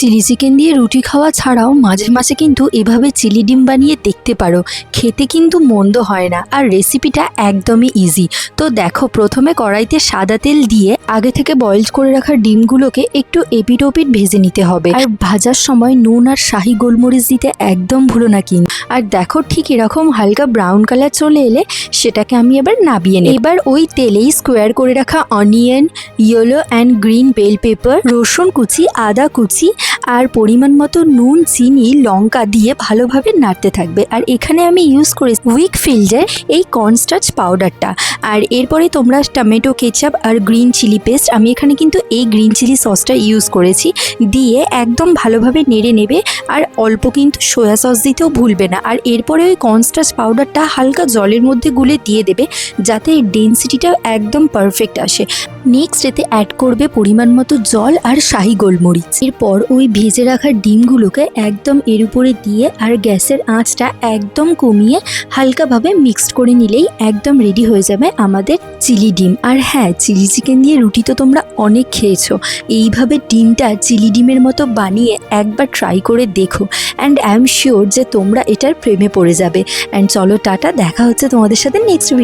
Chilli chicken দিয়ে রুটি খাওয়া ছাড়াও মাঝে মাঝে কিন্তু এভাবে চিলি ডিম বানিয়ে দেখতে পারো, খেতে কিন্তু মন্দ হয় না আর রেসিপিটা একদমই ইজি। তো দেখো, প্রথমে কড়াইতে সাদা তেল দিয়ে আগে থেকে বয়েল করে রাখা ডিমগুলোকে একটু এপিট ওপিট ভেজে নিতে হবে। আর ভাজার সময় নুন আর শাহি গোলমরিচ দিতে একদম ভুলো না কিন্তু। আর দেখো, ঠিক এরকম হালকা ব্রাউন কালার চলে এলে সেটাকে আমি এবার নাবিয়ে নেব। এবার ওই তেলেই স্কোয়ার করে রাখা onion, yellow and green bell pepper, রসুন কুচি, আদা কুচি আর পরিমাণ মতো নুন, চিনি, লঙ্কা দিয়ে ভালোভাবে নাড়তে থাকবে। আর এখানে আমি ইউজ করি উইকফিল্ডের এই কর্নস্টার্চ পাউডারটা। আর এরপরে তোমরা টমেটো কেচাপ আর গ্রিন চিলি পেস্ট, আমি এখানে কিন্তু এই গ্রিন চিলি সসটা ইউজ করেছি, দিয়ে একদম ভালোভাবে নেড়ে নেবে। আর অল্প কিন্তু সয়া সস দিতেও ভুলবে না। আর এরপরে ওই কর্নস্টার্চ পাউডারটা হালকা জলের মধ্যে গুলে দিয়ে দেবে, যাতে এর ডেন্সিটিটা একদম পারফেক্ট আসে। নেক্সট এতে অ্যাড করবে পরিমাণ মতো জল আর শাহি গোলমরিচ। এরপর ওই ভেজে রাখা ডিমগুলোকে একদম এর উপরে দিয়ে আর গ্যাসের আঁচটা একদম কমিয়ে হালকাভাবে মিক্সড করে নিলেই একদম রেডি হয়ে যাবে আমাদের চিলি ডিম। আর হ্যাঁ, চিলি চিকেন দিয়ে রুটি তো তোমরা অনেক খেয়েছো, এইভাবে ডিমটা চিলি ডিমের মতো বানিয়ে একবার ট্রাই করে দেখো, অ্যান্ড আই এম শিওর যে তোমরা এটার প্রেমে পড়ে যাবে। অ্যান্ড চলো টাটা, দেখা হচ্ছে তোমাদের সাথে নেক্সট ভিডিও।